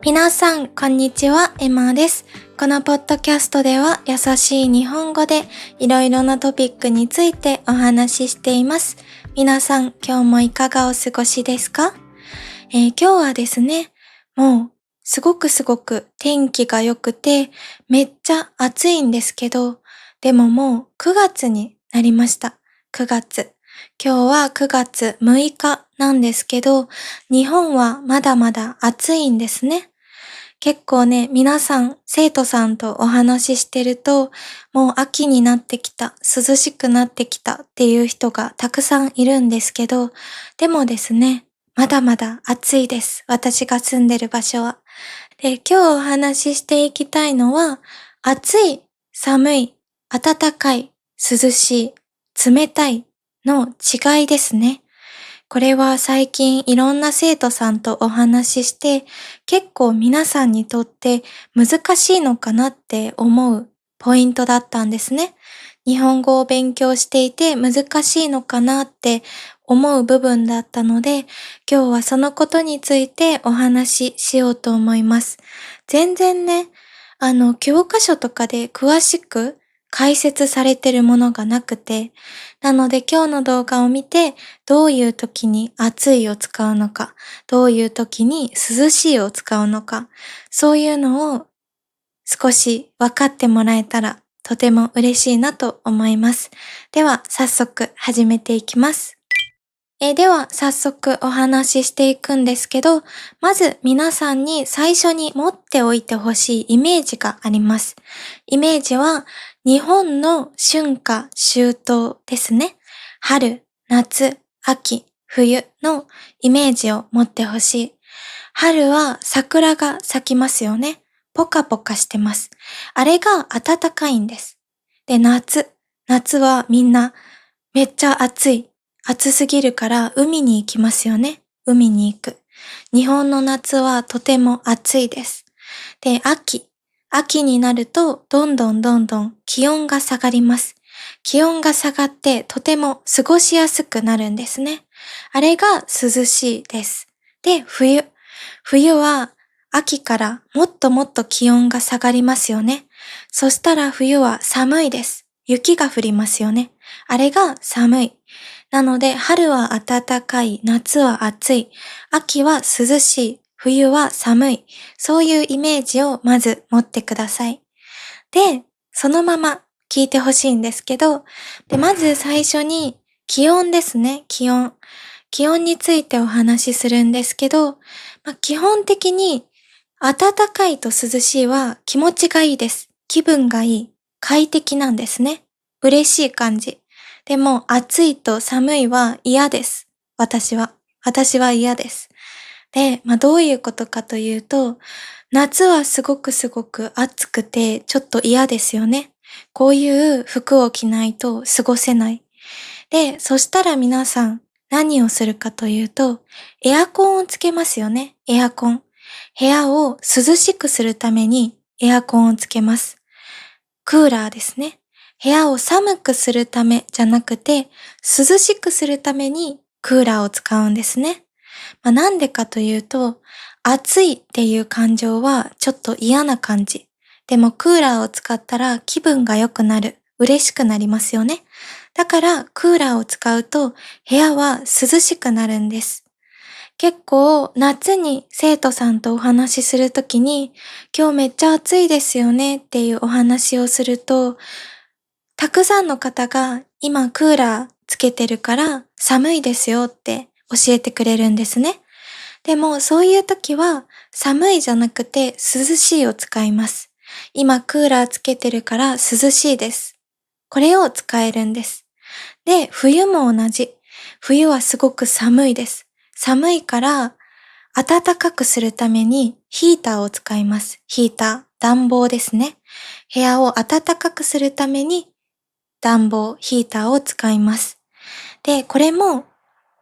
皆さん、こんにちは、エマです。このポッドキャストでは優しい日本語でいろいろなトピックについてお話ししています。皆さん、今日もいかがお過ごしですか？今日はですね、もうすごく天気が良くてめっちゃ暑いんですけど、でももう9月になりました。9月。今日は9月6日なんですけど、日本はまだまだ暑いんですね。結構ね、皆さん、生徒さんとお話ししてると、もう秋になってきた、涼しくなってきたっていう人がたくさんいるんですけど、でもですね、まだまだ暑いです。私が住んでる場所は。で、今日お話ししていきたいのは、暑い、寒い、暖かい、涼しい、冷たいの違いですね。これは最近いろんな生徒さんとお話しして、結構皆さんにとって難しいのかなって思うポイントだったんですね。日本語を勉強していて難しいのかなって思う部分だったので、今日はそのことについてお話ししようと思います。全然ね、教科書とかで詳しく解説されてるものがなくて、なので今日の動画を見て、どういう時に暑いを使うのか、どういう時に涼しいを使うのか、そういうのを少し分かってもらえたらとても嬉しいなと思います。では早速始めていきます。では早速お話ししていくんですけど、まず皆さんに最初に持っておいてほしいイメージがあります。イメージは日本の春夏秋冬ですね。春、夏、秋、冬のイメージを持ってほしい。春は桜が咲きますよね。ポカポカしてます。あれが暖かいんです。で、夏はみんなめっちゃ暑い。暑すぎるから海に行きますよね。海に行く。日本の夏はとても暑いです。で、秋になるとどんどん気温が下がります。気温が下がってとても過ごしやすくなるんですね。あれが涼しいです。で、冬は秋からもっと気温が下がりますよね。そしたら冬は寒いです。雪が降りますよね。あれが寒い。なので春は暖かい、夏は暑い、秋は涼しい、冬は寒い。そういうイメージをまず持ってください。で、そのまま聞いてほしいんですけど、まず最初に気温ですね、気温。気温についてお話しするんですけど、基本的に暖かいと涼しいは気持ちがいいです。気分がいい。快適なんですね。嬉しい感じ。でも暑いと寒いは嫌です。私は嫌です。で、どういうことかというと、夏はすごく暑くてちょっと嫌ですよね。こういう服を着ないと過ごせない。で、そしたら皆さん何をするかというと、エアコンをつけますよね。エアコン。部屋を涼しくするためにエアコンをつけます。クーラーですね。部屋を寒くするためじゃなくて、涼しくするためにクーラーを使うんですね。なんでかというと、暑いっていう感情はちょっと嫌な感じ。でもクーラーを使ったら気分が良くなる。嬉しくなりますよね。だからクーラーを使うと部屋は涼しくなるんです。結構夏に生徒さんとお話しするときに、今日めっちゃ暑いですよねっていうお話をすると、たくさんの方が今クーラーつけてるから寒いですよって教えてくれるんですね。でもそういう時は寒いじゃなくて涼しいを使います。今クーラーつけてるから涼しいです。これを使えるんです。で、冬も同じ。冬はすごく寒いです。寒いから暖かくするためにヒーターを使います。ヒーター、暖房ですね。部屋を暖かくするために暖房、ヒーターを使います。で、これも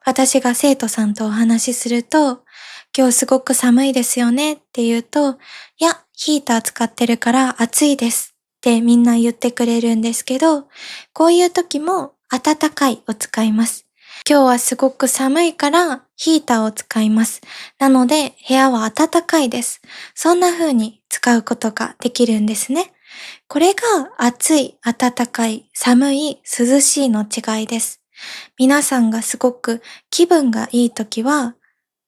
私が生徒さんとお話しすると、今日すごく寒いですよねって言うと、いや、ヒーター使ってるから暑いですってみんな言ってくれるんですけど、こういう時も暖かいを使います。今日はすごく寒いからヒーターを使います。なので部屋は暖かいです。そんな風に使うことができるんですね。これが暑い、暖かい、寒い、涼しいの違いです。皆さんがすごく気分がいいときは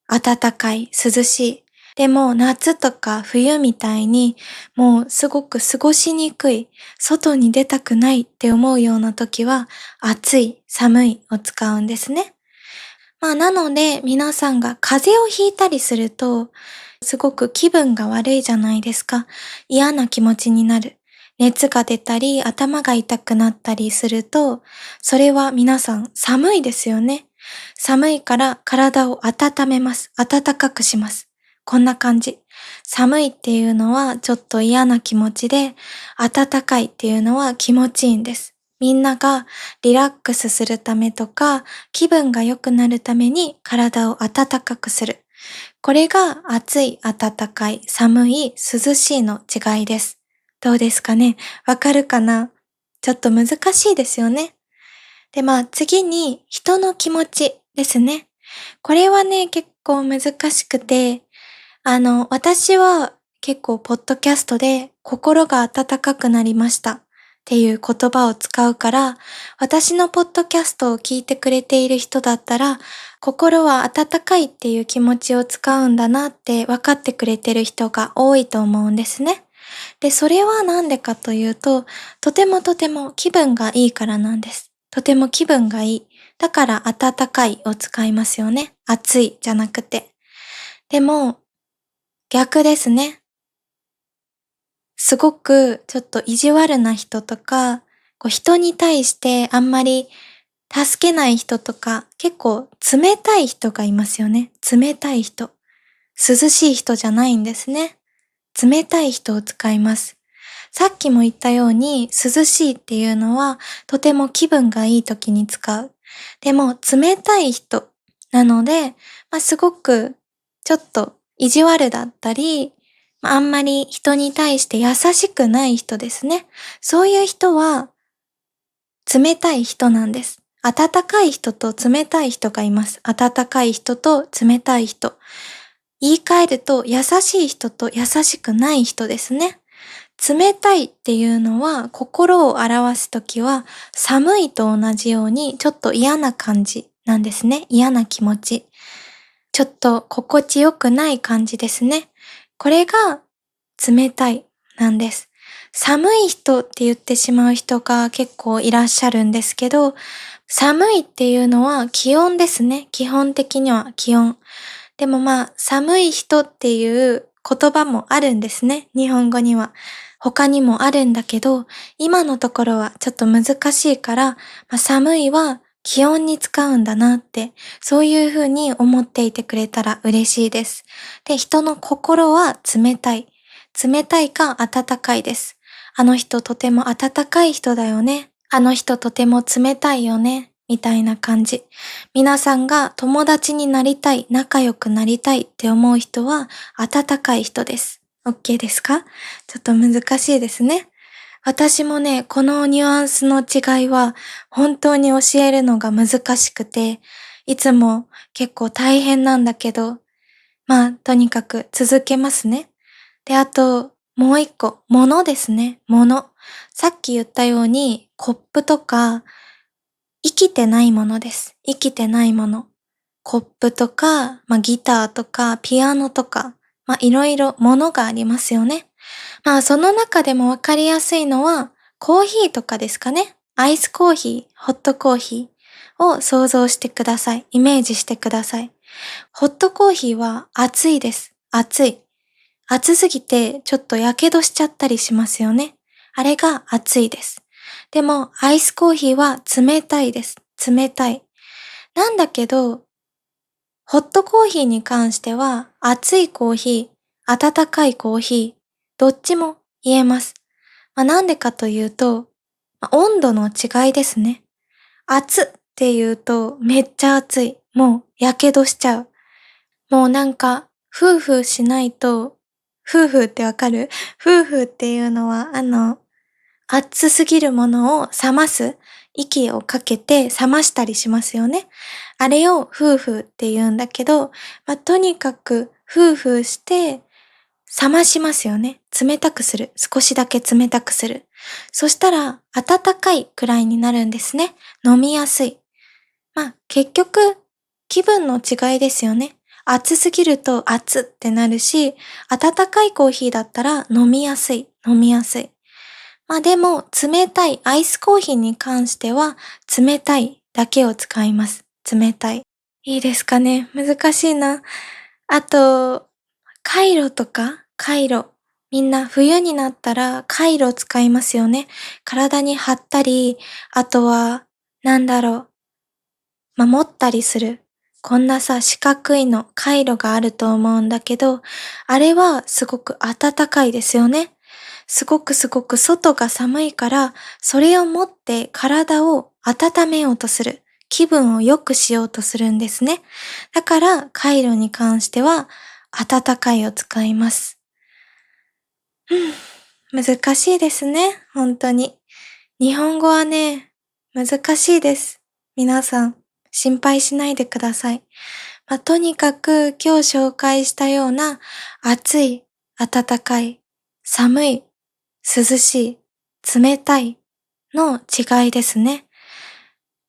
暖かい、涼しい。でも夏とか冬みたいにもうすごく過ごしにくい、外に出たくないって思うような時は暑い、寒いを使うんですね。なので皆さんが風邪をひいたりするとすごく気分が悪いじゃないですか。嫌な気持ちになる。熱が出たり頭が痛くなったりすると、それは皆さん寒いですよね。寒いから体を温めます。暖かくします。こんな感じ。寒いっていうのはちょっと嫌な気持ちで、暖かいっていうのは気持ちいいんです。みんながリラックスするためとか、気分が良くなるために体を暖かくする。これが暑い、暖かい、寒い、涼しいの違いです。どうですかね？わかるかな？ちょっと難しいですよね。で、次に人の気持ちですね。これはね、結構難しくて、私は結構ポッドキャストで心が温かくなりましたっていう言葉を使うから、私のポッドキャストを聞いてくれている人だったら、心は温かいっていう気持ちを使うんだなって分かってくれてる人が多いと思うんですね。で、それはなんでかというと、とてもとても気分がいいからなんです。とても気分がいい。だから温かいを使いますよね。暑いじゃなくて。でも、逆ですね。すごくちょっと意地悪な人とか、人に対してあんまり助けない人とか、結構冷たい人がいますよね。冷たい人。涼しい人じゃないんですね。冷たい人を使います。さっきも言ったように涼しいっていうのはとても気分がいい時に使う。でも冷たい人なので、すごくちょっと意地悪だったり、あんまり人に対して優しくない人ですね。そういう人は冷たい人なんです。温かい人と冷たい人がいます。温かい人と冷たい人。言い換えると優しい人と優しくない人ですね。冷たいっていうのは心を表すときは寒いと同じようにちょっと嫌な感じなんですね。嫌な気持ち。ちょっと心地よくない感じですね。これが冷たいなんです。寒い人って言ってしまう人が結構いらっしゃるんですけど、寒いっていうのは気温ですね。基本的には気温。でも寒い人っていう言葉もあるんですね。日本語には。他にもあるんだけど、今のところはちょっと難しいから、寒いは気温に使うんだなって、そういう風に思っていてくれたら嬉しいです。で、人の心は冷たい。冷たいか温かいです。あの人とても温かい人だよね。あの人とても冷たいよね。みたいな感じ。皆さんが友達になりたい、仲良くなりたいって思う人は温かい人です。OK ですか？ちょっと難しいですね。私もね、このニュアンスの違いは本当に教えるのが難しくて、いつも結構大変なんだけど、とにかく続けますね。で、あと、もう一個、物ですね。物。さっき言ったように、コップとか、生きてないものです。生きてないもの。コップとか、ギターとか、ピアノとか、いろいろものがありますよね。その中でもわかりやすいのは、コーヒーとかですかね。アイスコーヒー、ホットコーヒーを想像してください。イメージしてください。ホットコーヒーは熱いです。熱い。熱すぎてちょっと火傷しちゃったりしますよね。あれが熱いです。でも、アイスコーヒーは冷たいです。冷たい。なんだけど、ホットコーヒーに関しては、熱いコーヒー、温かいコーヒー、どっちも言えます。なんでかというと、温度の違いですね。熱って言うと、めっちゃ熱い。もう、火傷しちゃう。もうなんか、ふうふうしないと、ふうふうってわかる？ふうふうっていうのは、熱すぎるものを冷ます。息をかけて冷ましたりしますよね。あれをフーフーって言うんだけど、とにかくフーフーして冷ましますよね。冷たくする。少しだけ冷たくする。そしたら温かいくらいになるんですね。飲みやすい。結局気分の違いですよね。熱すぎると熱ってなるし、温かいコーヒーだったら飲みやすい。でも冷たいアイスコーヒーに関しては冷たいだけを使います。冷たい。いいですかね。難しいな。あと、カイロとか、カイロ。みんな冬になったらカイロ使いますよね。体に貼ったり、あとは、持ったりする。こんなさ、四角いの、カイロがあると思うんだけど、あれはすごく暖かいですよね。すごく外が寒いから、それを持って体を温めようとする。気分を良くしようとするんですね。だから、カイロに関しては、暖かいを使います。難しいですね。本当に。日本語はね、難しいです。皆さん、心配しないでください。とにかく今日紹介したような暑い、暖かい、寒い、涼しい、冷たいの違いですね。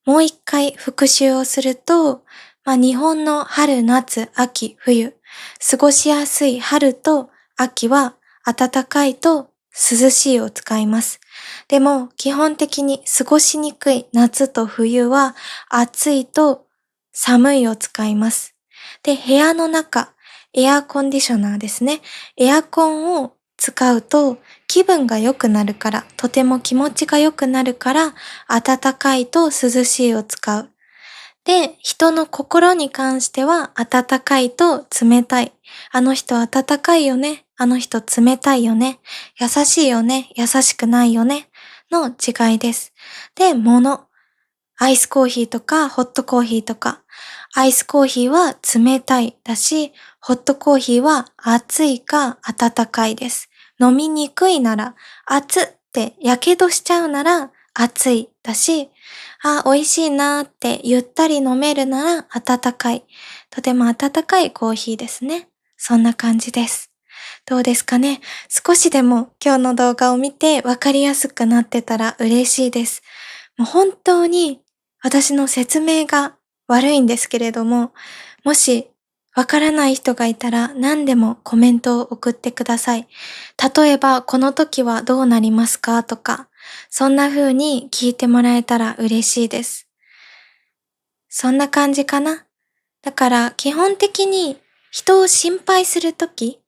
もう一回復習をすると、日本の春、夏、秋、冬、過ごしやすい春と秋は暖かいと涼しいを使います。でも基本的に過ごしにくい夏と冬は暑いと寒いを使います。で、部屋の中、エアコンディショナーですね。エアコンを使うと気分が良くなるから、とても気持ちが良くなるから、暖かいと涼しいを使う。で、人の心に関しては、暖かいと冷たい。あの人暖かいよね。あの人冷たいよね。優しいよね。優しくないよね。の違いです。で、アイスコーヒーとかホットコーヒーとか。アイスコーヒーは冷たいだし、ホットコーヒーは熱いか温かいです。飲みにくいなら、熱ってやけどしちゃうなら熱いだし、美味しいなーってゆったり飲めるなら温かい。とても温かいコーヒーですね。そんな感じです。どうですかね。少しでも今日の動画を見てわかりやすくなってたら嬉しいです。もう本当に私の説明が悪いんですけれども、もしわからない人がいたら何でもコメントを送ってください。例えば、この時はどうなりますかとか、そんな風に聞いてもらえたら嬉しいです。そんな感じかな。だから基本的に人を心配するとき、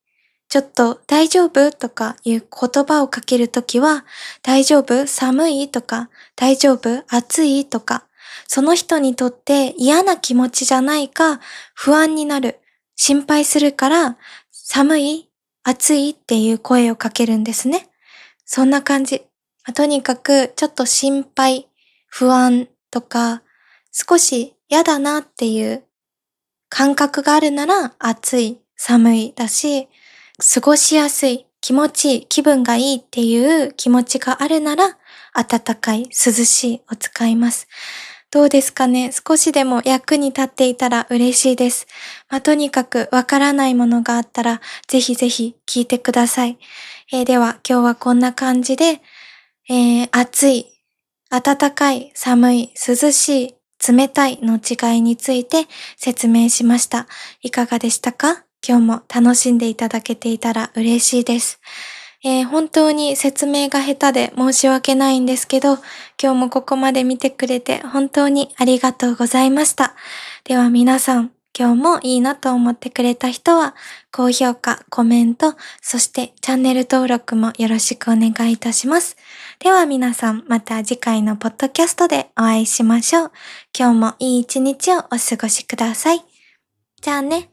ちょっと大丈夫とかいう言葉をかけるときは、大丈夫寒いとか、大丈夫暑いとか、その人にとって嫌な気持ちじゃないか不安になる、心配するから寒い暑いっていう声をかけるんですね。そんな感じ。とにかくちょっと心配、不安とか、少し嫌だなっていう感覚があるなら暑い、寒いだし、過ごしやすい、気持ちいい、気分がいいっていう気持ちがあるなら暖かい、涼しいを使います。どうですかね。少しでも役に立っていたら嬉しいです。とにかくわからないものがあったらぜひぜひ聞いてください。では今日はこんな感じで、暑い、暖かい、寒い、涼しい、冷たいの違いについて説明しました。いかがでしたか？今日も楽しんでいただけていたら嬉しいです。本当に説明が下手で申し訳ないんですけど、今日もここまで見てくれて本当にありがとうございました。では皆さん、今日もいいなと思ってくれた人は、高評価、コメント、そしてチャンネル登録もよろしくお願いいたします。では皆さん、また次回のポッドキャストでお会いしましょう。今日もいい一日をお過ごしください。じゃあね。